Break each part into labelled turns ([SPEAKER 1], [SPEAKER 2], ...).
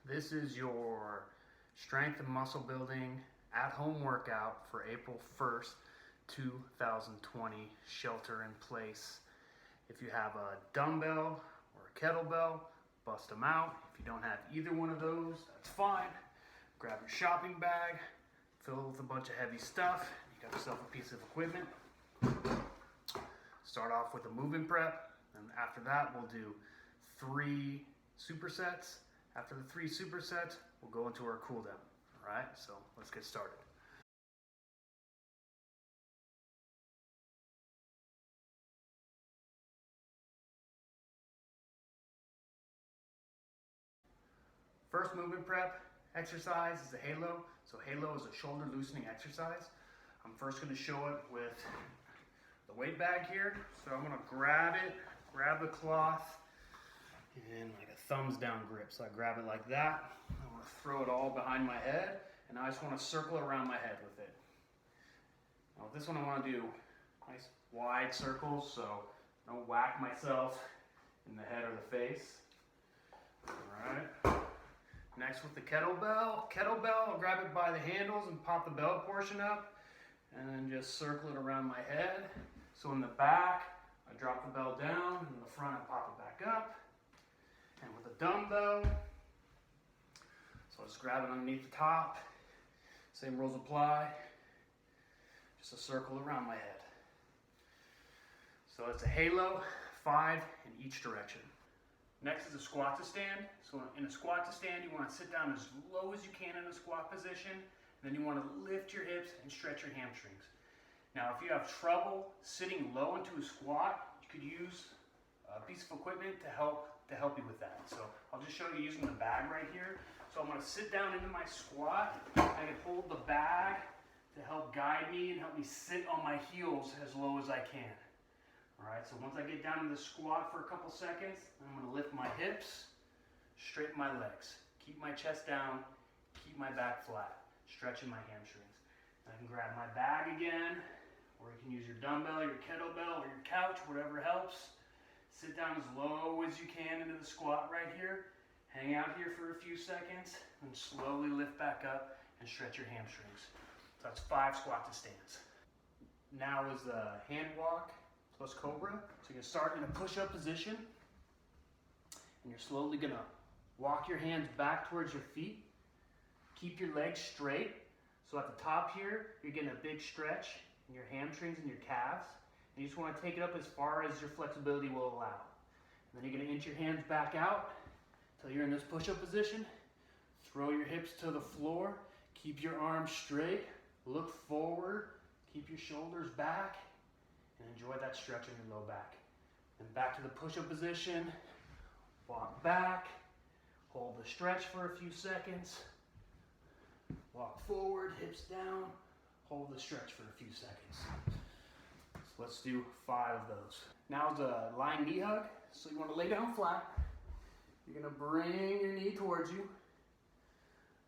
[SPEAKER 1] This is your strength and muscle building at-home workout for April 1st, 2020, shelter in place. If you have a dumbbell or a kettlebell, bust them out. If you don't have either one of those, that's fine. Grab your shopping bag, fill it with a bunch of heavy stuff. You got yourself a piece of equipment. Start off with a movement prep, and after that we'll do 3 supersets. After the 3 supersets, we'll go into our cool down. All right, so let's get started. First movement prep exercise is a halo. So halo is a shoulder loosening exercise. I'm first going to show it with the weight bag here. So I'm going to grab the cloth, and like a thumbs down grip. So I grab it like that. I want to throw it all behind my head, and I just want to circle around my head with it. Now with this one I want to do nice wide circles, so I don't whack myself in the head or the face. Alright. Next with the kettlebell. I'll grab it by the handles and pop the belt portion up, and then just circle it around my head. So in the back, I drop the bell down, and in the front I pop it back up. And with a dumbbell, so I'll just grab it underneath the top. Same rules apply. Just a circle around my head. So it's a halo, 5 in each direction. Next is a squat to stand. So in a squat to stand, you want to sit down as low as you can in a squat position. Then you want to lift your hips and stretch your hamstrings. Now, if you have trouble sitting low into a squat, you could use a piece of equipment to help you with that. So I'll just show you using the bag right here. So I'm going to sit down into my squat. I can hold the bag to help guide me and help me sit on my heels as low as I can. All right, so once I get down to the squat for a couple seconds, I'm going to lift my hips, straighten my legs, keep my chest down, keep my back flat, stretching my hamstrings. And I can grab my bag again, or you can use your dumbbell, your kettlebell, or your couch, whatever helps. Sit down as low as you can into the squat right here. Hang out here for a few seconds, and slowly lift back up and stretch your hamstrings. So that's 5 squat to stands. Now is the Handwalk Cobra. So you're going to start in a push-up position, and you're slowly going to walk your hands back towards your feet. Keep your legs straight. So at the top here, you're getting a big stretch in your hamstrings and your calves. And you just want to take it up as far as your flexibility will allow. And then you're going to inch your hands back out until you're in this push-up position. Throw your hips to the floor. Keep your arms straight. Look forward. Keep your shoulders back. And enjoy that stretch in your low back. And back to the push-up position. Walk back. Hold the stretch for a few seconds. Walk forward, hips down. Hold the stretch for a few seconds. So let's do 5 of those. Now the lying knee hug. So you want to lay down flat. You're going to bring your knee towards you.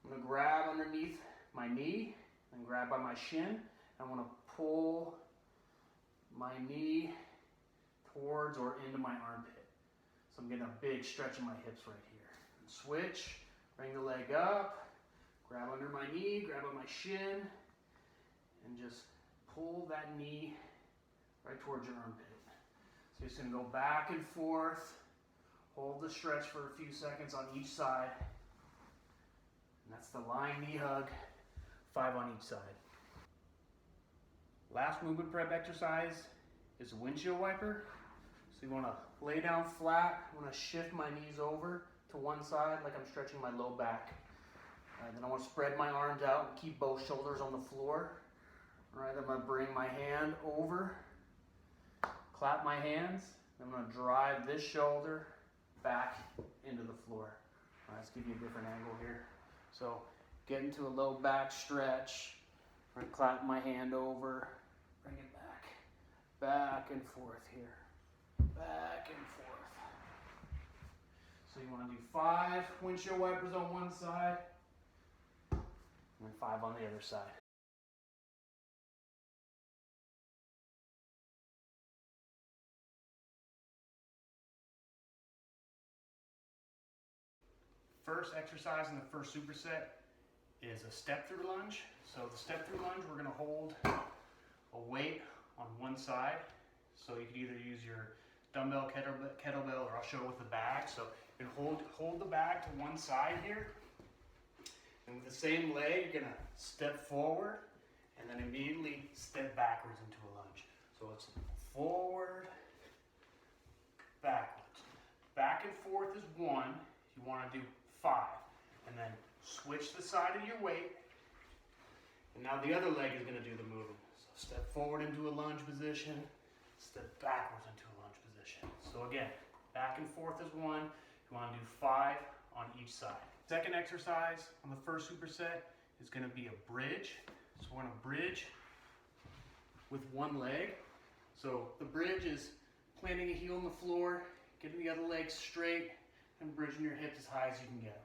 [SPEAKER 1] I'm going to grab underneath my knee and grab by my shin. I want to pull my knee towards or into my armpit. So I'm getting a big stretch in my hips right here. And switch, bring the leg up, grab under my knee, grab on my shin, and just pull that knee right towards your armpit. So you're just going to go back and forth, hold the stretch for a few seconds on each side. And that's the lying knee hug, 5 on each side. Last movement prep exercise is a windshield wiper. So you want to lay down flat. I want to shift my knees over to one side like I'm stretching my low back. Then I want to spread my arms out and keep both shoulders on the floor. All right, I'm going to bring my hand over, clap my hands. I'm going to drive this shoulder back into the floor. All right, let's give you a different angle here. So get into a low back stretch. I'm going to clap my hand over. Bring it back and forth here, back and forth. So you want to do 5 windshield wipers on one side, and then 5 on the other side. first exercise in the first superset is a step through lunge. So the step through lunge, we're gonna hold a weight on one side. So you could either use your dumbbell, kettlebell, or I'll show it with the bag. So you can hold the bag to one side here. And with the same leg, you're gonna step forward and then immediately step backwards into a lunge. So it's forward, backwards. Back and forth is 1. You wanna do 5. And then switch the side of your weight. And now the other leg is gonna do the movement. So step forward into a lunge position, step backwards into a lunge position. So again, back and forth is 1. You wanna do 5 on each side. Second exercise on the first superset is gonna be a bridge. So we're gonna bridge with one leg. So the bridge is planting a heel on the floor, getting the other leg straight, and bridging your hips as high as you can get them.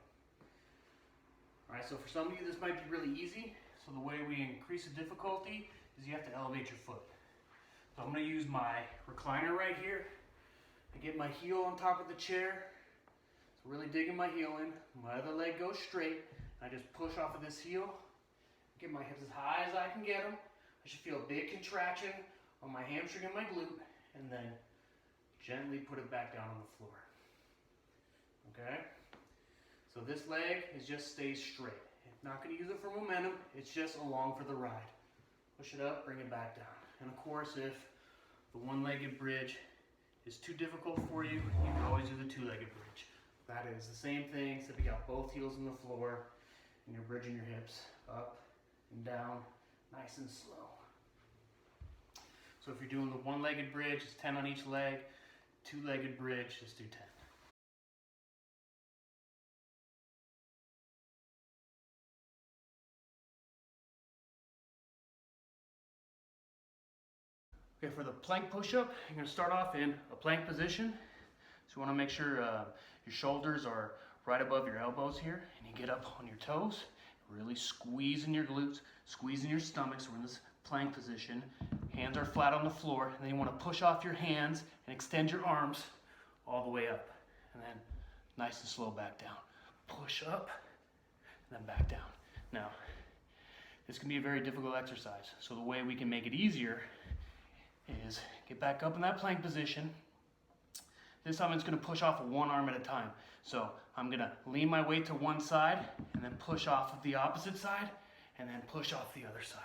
[SPEAKER 1] All right, so for some of you this might be really easy. So the way we increase the difficulty is you have to elevate your foot. So I'm gonna use my recliner right here. I get my heel on top of the chair. So really digging my heel in. My other leg goes straight. I just push off of this heel. Get my hips as high as I can get them. I should feel a big contraction on my hamstring and my glute, and then gently put it back down on the floor. Okay? So this leg is just stays straight. I'm not going to use it for momentum, it's just along for the ride. Push it up, bring it back down. And of course, if the one-legged bridge is too difficult for you, you can always do the two-legged bridge. That is the same thing, except you got both heels on the floor, and you're bridging your hips up and down, nice and slow. So if you're doing the one-legged bridge, it's 10 on each leg. Two-legged bridge, just do 10. Okay, for the plank push-up, you're going to start off in a plank position. So you want to make sure your shoulders are right above your elbows here, and you get up on your toes, really squeezing your glutes, squeezing your stomach. So we're in this plank position. Hands are flat on the floor, and then you want to push off your hands and extend your arms all the way up, and then nice and slow back down. Push up, and then back down. Now, this can be a very difficult exercise. So the way we can make it easier is get back up in that plank position. This time it's going to push off one arm at a time. So I'm going to lean my weight to one side and then push off of the opposite side and then push off the other side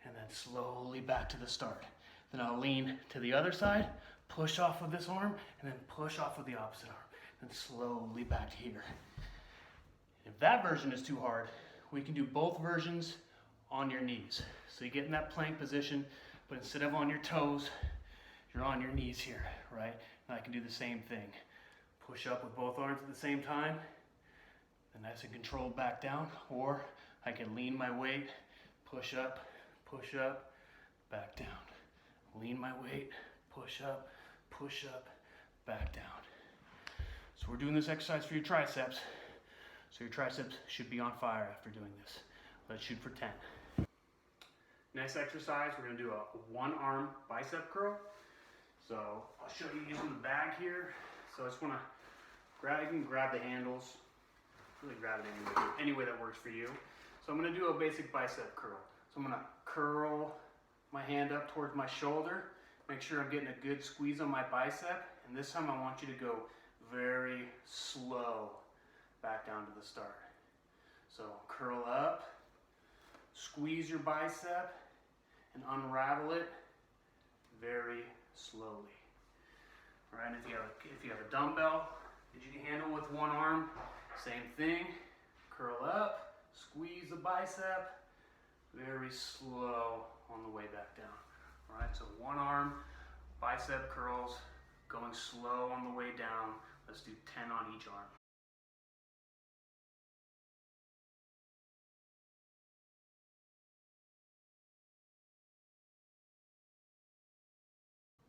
[SPEAKER 1] and then slowly back to the start. Then I'll lean to the other side, push off of this arm and then push off of the opposite arm and slowly back to here. If that version is too hard, we can do both versions on your knees. So you get in that plank position, but instead of on your toes, you're on your knees here, right? And I can do the same thing. Push up with both arms at the same time, and nice and controlled back down. Or I can lean my weight, push up, back down. Lean my weight, push up, back down. So we're doing this exercise for your triceps. So your triceps should be on fire after doing this. Let's shoot for 10. Next exercise, we're going to do a one-arm bicep curl. So I'll show you using the bag here. So I just want to you can grab the handles, really grab it any way that works for you. So I'm going to do a basic bicep curl. So I'm going to curl my hand up towards my shoulder, make sure I'm getting a good squeeze on my bicep, and this time I want you to go very slow back down to the start. So curl up, squeeze your bicep, and unravel it very slowly. All right, and if you have a dumbbell that you can handle with one arm, same thing. Curl up, squeeze the bicep, very slow on the way back down. All right, so one arm, bicep curls, going slow on the way down. Let's do 10 on each arm.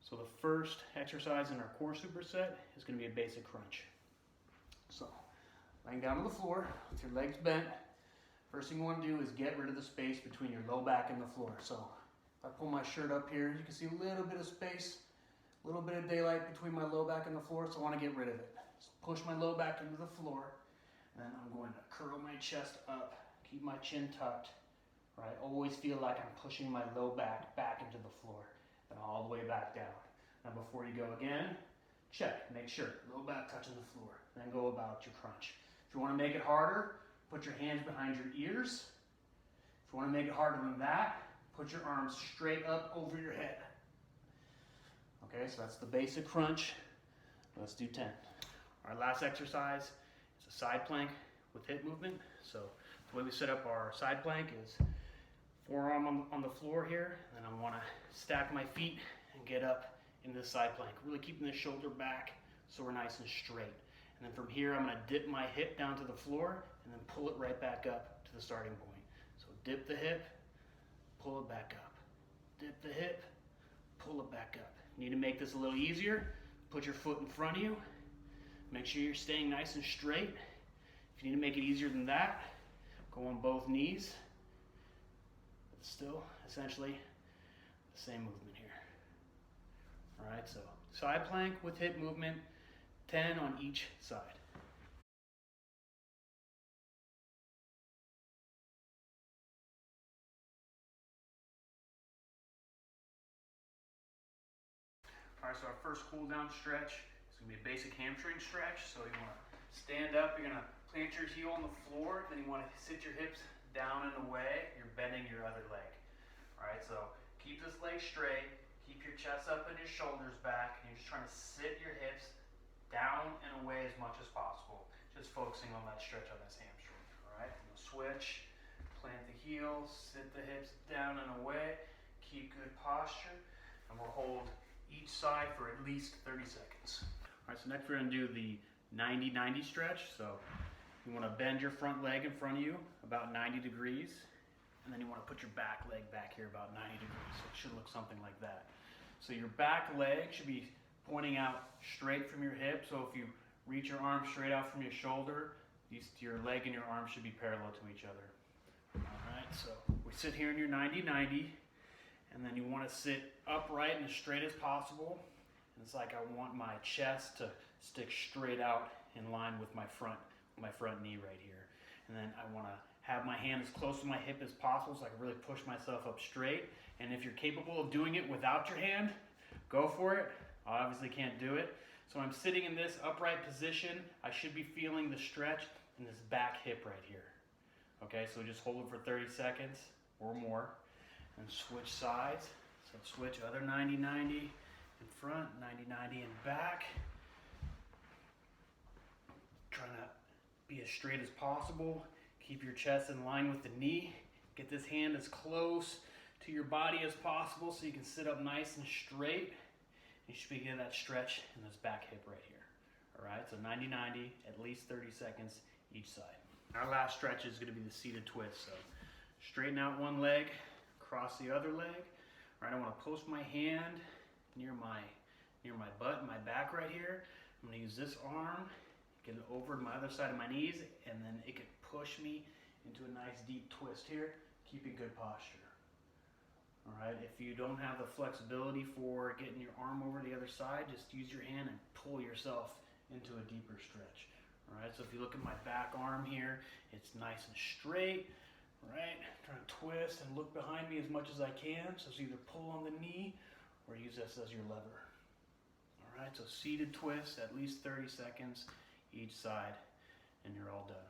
[SPEAKER 1] So the first exercise in our core superset is going to be a basic crunch. So, laying down on the floor with your legs bent, first thing you want to do is get rid of the space between your low back and the floor. So, if I pull my shirt up here, you can see a little bit of space, a little bit of daylight between my low back and the floor, so I want to get rid of it. So push my low back into the floor, And then I'm going to curl my chest up, keep my chin tucked, right? Always feel like I'm pushing my low back into the floor, then all the way back down. Now before you go again, check, make sure, low back touching the floor, then go about your crunch. If you want to make it harder, put your hands behind your ears. If you want to make it harder than that, put your arms straight up over your head. Okay, so that's the basic crunch. Let's do 10. Our last exercise is a side plank with hip movement. So the way we set up our side plank is forearm on the floor here, and I want to stack my feet and get up into the side plank, really keeping the shoulder back so we're nice and straight. And then from here, I'm going to dip my hip down to the floor and then pull it right back up to the starting point. So dip the hip, pull it back up. Dip the hip, pull it back up. You need to make this a little easier. Put your foot in front of you. Make sure you're staying nice and straight. If you need to make it easier than that, go on both knees. But still, essentially, the same movement here. All right, so side plank with hip movement, 10 on each side. All right, so our first cool down stretch is going to be a basic hamstring stretch. So you want to stand up, you're going to plant your heel on the floor, then you want to sit your hips down and away, you're bending your other leg. All right, so keep this leg straight, keep your chest up and your shoulders back, and you're just trying to sit your hips down and away as much as possible, just focusing on that stretch on this hamstring. All right, you'll switch, plant the heel, sit the hips down and away, keep good posture, and we'll hold each side for at least 30 seconds. All right, so next we're going to do the 90-90 stretch. So you want to bend your front leg in front of you about 90 degrees, and then you want to put your back leg back here about 90 degrees. So it should look something like that. So your back leg should be pointing out straight from your hip. So if you reach your arm straight out from your shoulder, your leg and your arm should be parallel to each other. All right, so we sit here in your 90-90. And then you want to sit upright and as straight as possible. And it's like I want my chest to stick straight out in line with my front knee right here. And then I want to have my hand as close to my hip as possible so I can really push myself up straight. And if you're capable of doing it without your hand, go for it. I obviously can't do it. So I'm sitting in this upright position. I should be feeling the stretch in this back hip right here. Okay, so just hold it for 30 seconds or more. And switch sides. So switch other 90-90 in front, 90-90 in back. Trying to be as straight as possible. Keep your chest in line with the knee. Get this hand as close to your body as possible so you can sit up nice and straight. You should be getting that stretch in this back hip right here. All right, so 90-90, at least 30 seconds each side. Our last stretch is going to be the seated twist. So straighten out one leg, cross the other leg. All right, I want to post my hand near my butt and my back right here. I'm going to use this arm, get it over to my other side of my knees, and then it could push me into a nice deep twist here, keeping good posture. All right, if you don't have the flexibility for getting your arm over to the other side, just use your hand and pull yourself into a deeper stretch. All right, so if you look at my back arm here, it's nice and straight. Right, trying to twist and look behind me as much as I can. So it's either pull on the knee or use this as your lever. All right, so seated twist, at least 30 seconds each side, and you're all done.